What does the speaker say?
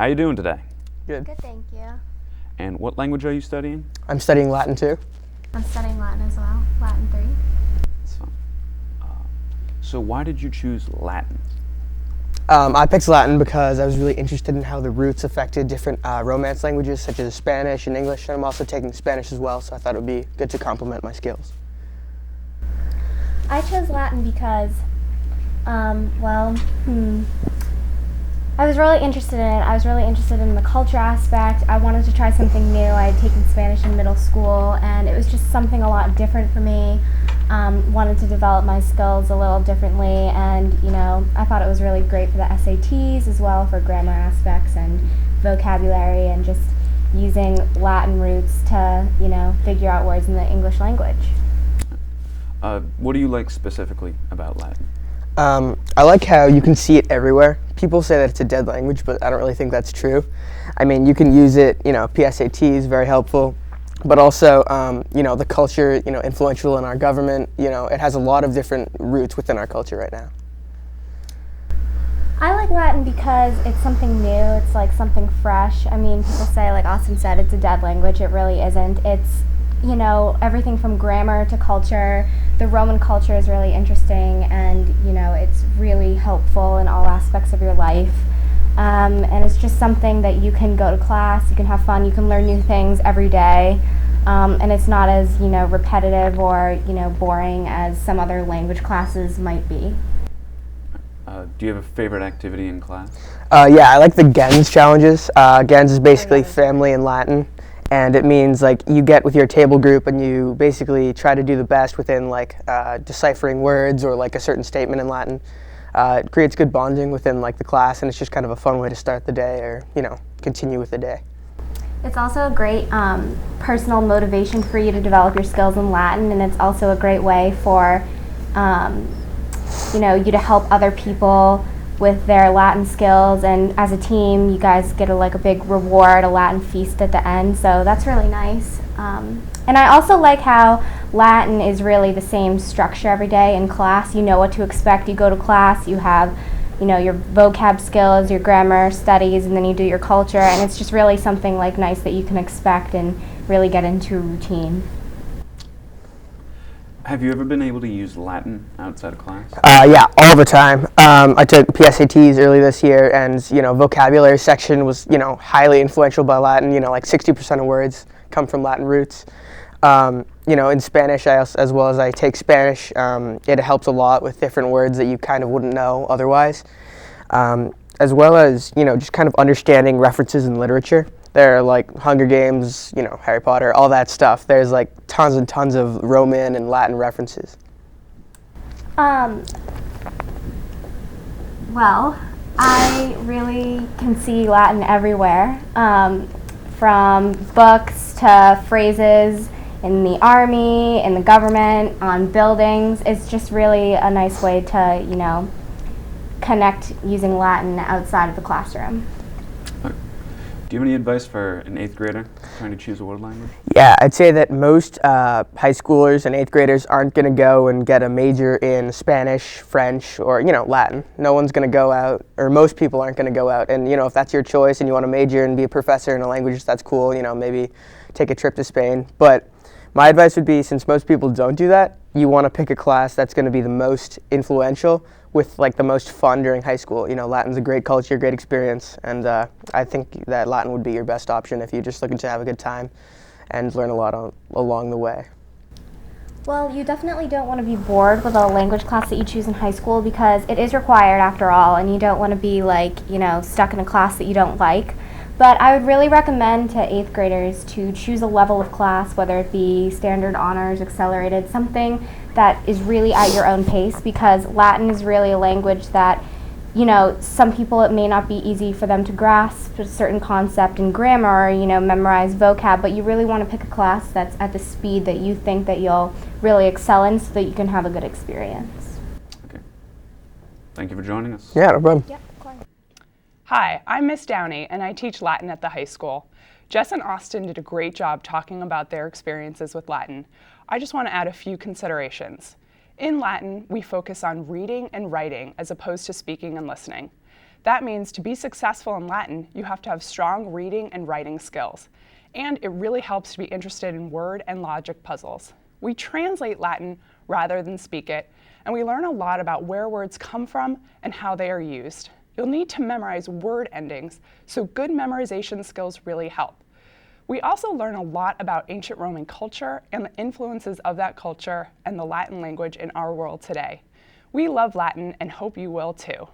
How you doing today? Good. Good, thank you. And what language are you studying? I'm studying Latin too. I'm studying Latin as well, Latin 3. That's fun. So why did you choose Latin? I picked Latin because I was really interested in how the roots affected different Romance languages such as Spanish and English, and I'm also taking Spanish as well, so I thought it would be good to complement my skills. I chose Latin because, I was really interested in it. I was really interested in the culture aspect. I wanted to try something new. I had taken Spanish in middle school, and it was just something a lot different for me. Wanted to develop my skills a little differently, and I thought it was really great for the SATs as well, for grammar aspects and vocabulary, and just using Latin roots to figure out words in the English language. What do you like specifically about Latin? I like how you can see it everywhere. People say that it's a dead language, but I don't really think that's true. I mean, you can use it, PSAT is very helpful, but also, the culture, influential in our government, it has a lot of different roots within our culture right now. I like Latin because it's something new, it's like something fresh. I mean, people say, like Austin said, it's a dead language. It really isn't. It's, everything from grammar to culture. The Roman culture is really interesting, and, it's really helpful in all aspects of your life. And it's just something that you can go to class, you can have fun, you can learn new things every day. And it's not as, repetitive or, boring as some other language classes might be. Do you have a favorite activity in class? Yeah, I like the Gens challenges. Gens is basically family in Latin, and it means like you get with your table group and you basically try to do the best within deciphering words or like a certain statement in Latin. It creates good bonding within the class, and it's just kind of a fun way to start the day or continue with the day. It's also a great personal motivation for you to develop your skills in Latin, and it's also a great way for you to help other people with their Latin skills, and as a team you guys get a big reward, a Latin feast at the end, so that's really nice. And I also like how Latin is really the same structure every day in class. You know what to expect. You go to class, you have your vocab skills, your grammar studies, and then you do your culture, and it's just really something nice that you can expect and really get into a routine. Have you ever been able to use Latin outside of class? Yeah, all the time. I took PSATs early this year, and vocabulary section was highly influential by Latin. 60% of words come from Latin roots. In Spanish, as well as I take Spanish, it helps a lot with different words that you kind of wouldn't know otherwise, as well as just kind of understanding references in literature. There are Hunger Games, Harry Potter, all that stuff. There's tons and tons of Roman and Latin references. Well, I really can see Latin everywhere, from books to phrases in the army, in the government, on buildings. It's just really a nice way to, connect using Latin outside of the classroom. Do you have any advice for an 8th grader trying to choose a world language? Yeah, I'd say that most high schoolers and 8th graders aren't going to go and get a major in Spanish, French, or, Latin. No one's going to go out, or most people aren't going to go out. And, if that's your choice and you want to major and be a professor in a language, that's cool. Maybe take a trip to Spain. But my advice would be, since most people don't do that, you want to pick a class that's going to be the most influential with the most fun during high school. Latin's a great culture, great experience, and I think that Latin would be your best option if you're just looking to have a good time and learn a lot along the way. Well, you definitely don't want to be bored with a language class that you choose in high school, because it is required after all, and you don't want to be stuck in a class that you don't like. But I would really recommend to 8th graders to choose a level of class, whether it be standard, honors, accelerated, something that is really at your own pace, because Latin is really a language that, some people it may not be easy for them to grasp a certain concept in grammar or, memorize vocab, but you really want to pick a class that's at the speed that you think that you'll really excel in, so that you can have a good experience. Okay. Thank you for joining us. Yeah, no problem. Yep, of course. Hi, I'm Miss Downey, and I teach Latin at the high school. Jess and Austin did a great job talking about their experiences with Latin. I just want to add a few considerations. In Latin, we focus on reading and writing as opposed to speaking and listening. That means to be successful in Latin, you have to have strong reading and writing skills. And it really helps to be interested in word and logic puzzles. We translate Latin rather than speak it, and we learn a lot about where words come from and how they are used. You'll need to memorize word endings, so good memorization skills really help. We also learn a lot about ancient Roman culture and the influences of that culture and the Latin language in our world today. We love Latin and hope you will too.